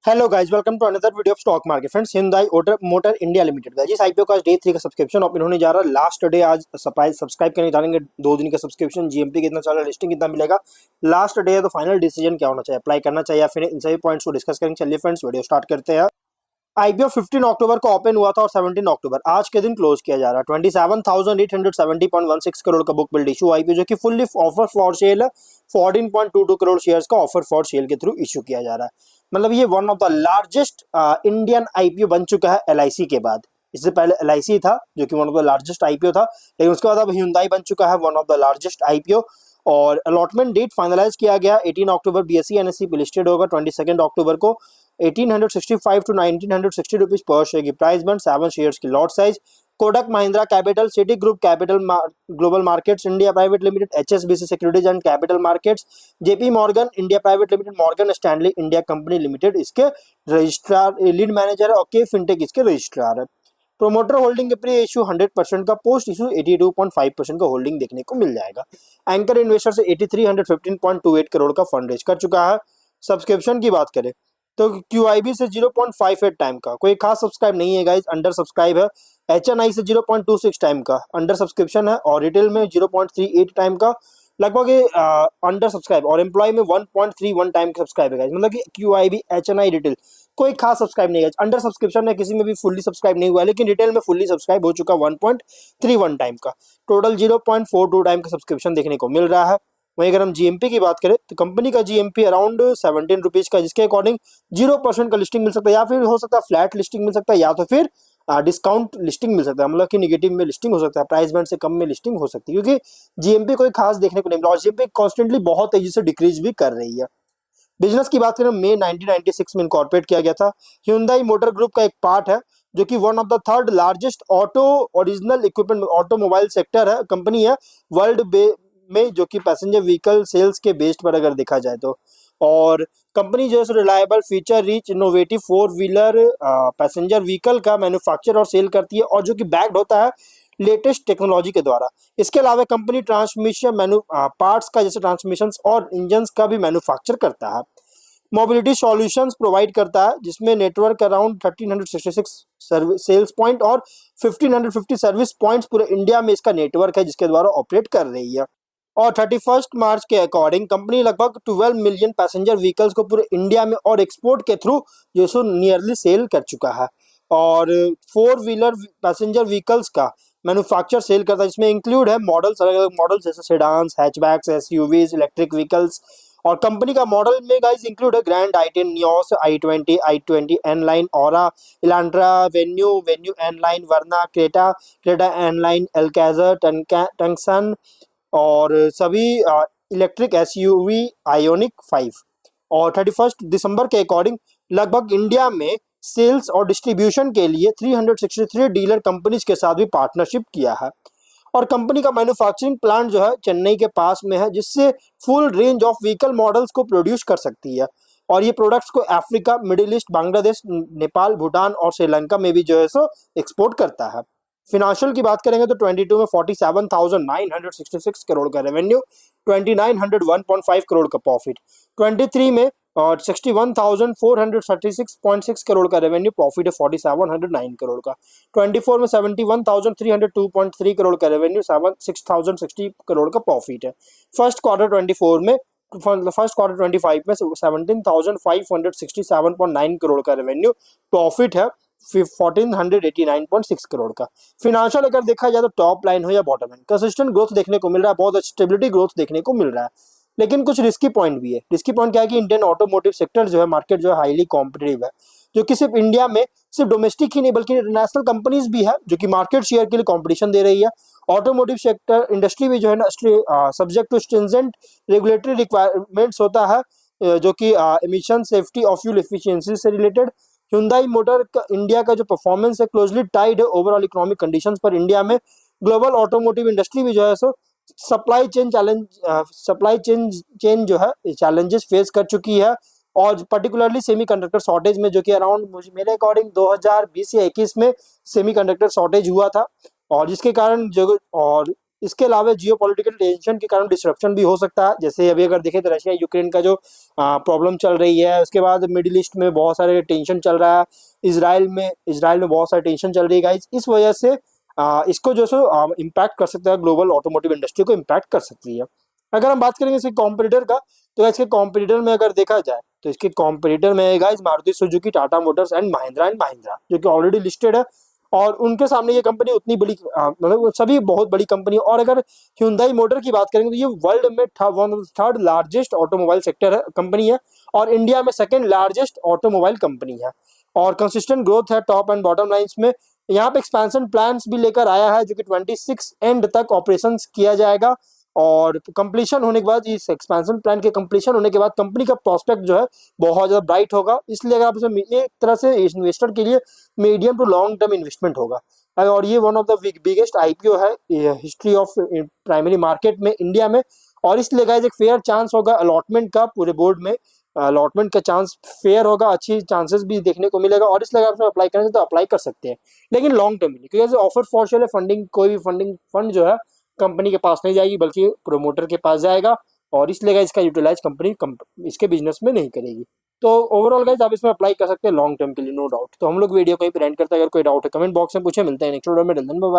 Hello guys, welcome to another video of stock market. Friends, Hyundai motor India limited guys, इस IPO का day 3 का subscription open होने जा रहा है। लास्ट डे आज सब्सक्राइब करने जानेंगे 2 दिन का सब्सक्रिप्शन। जीएमपी कितना चल रहा है, लिस्टिंग कितना मिलेगा, लास्ट डे है तो फाइनल डिसीजन क्या होना चाहिए, अप्लाई करना चाहिए या फिर इन सभी पॉइंट्स को डिस्कस करेंगे। चलिए फ्रेंड्स, वीडियो स्टार्ट करते हैं। आईपीओ 15 अक्टूबर को ओपन हुआ था और 17 अक्टूबर आज के दिन क्लोज किया जा रहा है। 27,870.16 करोड़ का बुक बिल्ड इशू आईपीओ, जो कि फुल्ली ऑफर फॉर सेल है। 14.22 करोड़ शेयर्स का ऑफर फॉर सेल के थ्रू इशू किया जा रहा है। मतलब ये one of the largest Indian IPO बन चुका है एलआईसी के बाद। इससे पहले एलआईसी था जो कि one of the largest IPO था, लेकिन उसके बाद अब Hyundai बन चुका है one of the largest IPO. और अलॉटमेंट डेट फाइनलाइज किया गया 18 अक्टूबर बीएसई एनएसई पे लिस्टेड होगा। 22 अक्टूबर को 1865 टू 1960 रुपीज पर शेयर की प्राइस बंड, 7 शेयर्स की lot size. Kotak Mahindra capital, city group capital, global markets India private limited, HSBC securities and capital markets, JP Morgan India private limited, Morgan Stanley India company limited इसके registrar lead manager है, और K fintech इसके registrar है। Promoter holding के pre issue 100% का, post issue 82.5% का holding देखने को मिल जाएगा। एंकर इन्वेस्टर से 8315.28 करोड़ का फंड रेज कर चुका है। सब्सक्रिप्शन की बात करें तो QIB से 0.58 टाइम का, कोई खास सब्सक्राइब नहीं है गाइस, अंडर सब्सक्राइब है। HNI से 0.26 टाइम का अंडर सब्सक्रिप्शन है, और रिटेल में 0.38 टाइम का लगभग अंडर सब्सक्राइब, और एम्प्लॉय में 1.31 टाइम का सब्सक्राइब है गाइस। मतलब कि QIB HNI रिटेल कोई खास सब्सक्राइब नहीं है। अंडर सब्सक्रिप्शन है, किसी में भी फुल्ली सब्सक्राइब नहीं हुआ है, लेकिन रिटेल में फुल्ली सब्सक्राइब हो चुका 1.31 टाइम का। टोटल 0.42 टाइम का सब्सक्रिप्शन देखने को मिल रहा है। वहीं अगर हम जीएमपी की बात करें तो कंपनी का जीएमपी अराउंड 17 रुपीज का, जिसके अकॉर्डिंग 0% का लिस्टिंग मिल सकता है, या फिर हो सकता है फ्लैट लिस्टिंग मिल सकता है, या तो फिर डिस्काउंट लिस्टिंग मिल सकता है। मतलब कि निगेटिव में लिस्टिंग हो सकता है, प्राइस बैंड से कम में लिस्टिंग हो सकती है, क्योंकि जीएमपी कोई खास देखने को नहीं मिला, और जीएमपी कॉन्स्टेंटली बहुत तेजी से डिक्रीज भी कर रही है। बिजनेस की बात करें, मई 1996 में इनकॉर्पोरेट किया गया था। Hyundai मोटर ग्रुप का एक पार्ट है, जो कि one of the third largest auto original equipment automobile sector है, कंपनी है वर्ल्ड में, जो कि पैसेंजर व्हीकल सेल्स के बेस्ड पर अगर देखा जाए तो। और कंपनी जो है reliable, feature rich, innovative 4 wheeler passenger vehicle का मैन्युफैक्चर और सेल करती है, और जो कि बैक्ड होता है लेटेस्ट टेक्नोलॉजी के द्वारा। इसके अलावा कंपनी ट्रांसमिशन पार्ट्स का, जैसे ट्रांसमिशन और इंजन्स का भी मैन्युफैक्चर करता है। मोबिलिटी सॉल्यूशंस प्रोवाइड करता है, जिसमें नेटवर्क अराउंड 1366 सेल्स पॉइंट और 1550 सर्विस पॉइंट्स पूरे इंडिया में इसका नेटवर्क है, जिसके द्वारा ऑपरेट कर रही है। और 31 मार्च के अकॉर्डिंग कंपनी लगभग 12 मिलियन पैसेंजर व्हीकल्स को पूरे इंडिया में और एक्सपोर्ट के थ्रू जो सो नियरली सेल कर चुका है। और 4 व्हीलर पैसेंजर व्हीकल्स का मैन्युफैक्चर सेल करता है, जिसमें इंक्लूड है मॉडल्स, अलग अलग मॉडल्स जैसे sedans, hatchbacks, SUVs, electric vehicles. और कंपनी का मॉडल में गाइस इंक्लूड है grand i10, Nios, i20 N line, Aura, Elantra, Venue, Venue N line, Verna, Creta, Creta N line, Alcazar, Tucson, और सभी इलेक्ट्रिक एसयूवी आयोनिक 5। और 31 दिसंबर के according लगभग India में सेल्स और डिस्ट्रीब्यूशन के लिए 363 डीलर कंपनीज के साथ भी पार्टनरशिप किया है। और कंपनी का मैन्युफैक्चरिंग प्लांट जो है चेन्नई के पास में है, जिससे full range of vehicle models को प्रोड्यूस कर सकती है। और ये प्रोडक्ट्स को Africa, middle east, Bangladesh, Nepal, Bhutan और श्रीलंका में भी जो है सो एक्सपोर्ट करता है। फिनेंशियल की बात करेंगे तो 22 में 47,966 करोड़ का रेवेन्यू, 2901.5 करोड़ का प्रॉफिट। 23 में और 61,436.6 करोड़ का रेवेन्यू, प्रॉफिट है 4709 करोड़ का। 24 में 71,302.3 करोड़ का रेवेन्यू, 6,060 करोड़ का प्रॉफिट है। फर्स्ट क्वार्टर 24 में, फर्स्ट क्वार्टर 25 में 17,567.9 करोड़ का रेवेन्यू, प्रॉफिट है 1489.6 करोड़ का। फिनेंशियल अगर देखा जाए तो टॉप लाइन हो या बॉटम लाइन, कंसिस्टेंट ग्रोथ देखने को मिल रहा है, बहुत अच्छी स्टेबिलिटी ग्रोथ देखने को मिल रहा है। लेकिन कुछ रिस्की पॉइंट भी है। रिस्की पॉइंट क्या है कि इंडियन ऑटोमोटिव सेक्टर जो है, मार्केट जो है हाईली कॉम्पिटिटिव है, जो कि सिर्फ इंडिया में सिर्फ डोमेस्टिक ही नहीं बल्कि इंटरनेशनल कंपनीज भी है, जो कि मार्केट शेयर के लिए कॉम्पिटिशन दे रही है। ऑटोमोटिव सेक्टर इंडस्ट्री भी जो है ना subject to stringent regulatory requirements होता है, जो कि एमिशन, सेफ्टी और फ्यूल एफिशिएंसी से रिलेटेड। Hyundai मोटर इंडिया का जो परफॉर्मेंस है क्लोजली टाइड है ओवरऑल इकोनॉमिक कंडीशंस पर इंडिया में। ग्लोबल ऑटोमोटिव इंडस्ट्री भी जो है सो सप्लाई चेन जो है चैलेंजेस फेस कर चुकी है, और पर्टिकुलरली सेमीकंडक्टर शॉर्टेज में, जो कि अराउंड मेरे अकॉर्डिंग 2020 या 21 में सेमीकंडक्टर शॉर्टेज हुआ था, और जिसके कारण जो और इसके अलावा जियो पॉलिटिकल टेंशन के कारण डिसरप्शन भी हो सकता है, जैसे अभी अगर देखें तो रशिया यूक्रेन का जो प्रॉब्लम चल रही है, उसके बाद मिडिल ईस्ट में बहुत सारे टेंशन चल रहा है, इसराइल में बहुत सारी टेंशन चल रही है गाइस। इस वजह से इसको जो सो इम्पैक्ट कर सकता है, ग्लोबल ऑटोमोटिव इंडस्ट्री को इम्पैक्ट कर सकती है। अगर हम बात करेंगे इसके कॉम्पिटिटर का, तो इसके कॉम्पिटिटर में अगर देखा जाए तो इसके कॉम्पिटिटर में guys Maruti Suzuki, Tata Motors and Mahindra जो कि ऑलरेडी लिस्टेड है, और उनके सामने ये कंपनी उतनी बड़ी मतलब सभी बहुत बड़ी कंपनी। और अगर ह्युंडई मोटर की बात करेंगे तो ये वर्ल्ड में one of third largest automobile sector है कंपनी है, और इंडिया में सेकंड लार्जेस्ट ऑटोमोबाइल कंपनी है, और कंसिस्टेंट ग्रोथ है टॉप एंड बॉटम लाइंस में। यहाँ पे एक्सपेंशन प्लान्स भी लेकर आया है जो कि 26 एंड तक ऑपरेशंस किया जाएगा, और कंप्लीशन होने के बाद, इस एक्सपेंशन प्लान के कंप्लीशन होने के बाद कंपनी का प्रोस्पेक्ट जो है बहुत ज़्यादा ब्राइट होगा। इसलिए अगर आप इसे एक तरह से इन्वेस्टर के लिए medium to long term investment होगा, और ये one of the biggest IPO है हिस्ट्री ऑफ प्राइमरी मार्केट में इंडिया में। और इसलिए गाइस एक फेयर चांस होगा अलॉटमेंट का, पूरे बोर्ड में अलॉटमेंट का चांस फेयर होगा, अच्छी चांसेस भी देखने को मिलेगा, और इसलिए अगर आप अप्लाई करें तो अप्लाई कर सकते हैं, लेकिन लॉन्ग टर्म नहीं, क्योंकि ऑफर फॉर सेल फंडिंग, कोई भी फंडिंग फंड जो है कंपनी के पास नहीं जाएगी बल्कि प्रोमोटर के पास जाएगा, और इसलिए इसका यूटिलाइज कंपनी इसके बिजनेस में नहीं करेगी। तो ओवरऑल गाइस आप इसमें अप्लाई कर सकते हैं लॉन्ग टर्म के लिए, नो डाउट। तो हम लोग वीडियो को ही एंड करते हैं, अगर कोई डाउट है कमेंट बॉक्स में पूछे। मिलते हैं नेक्स्ट वीडियो में।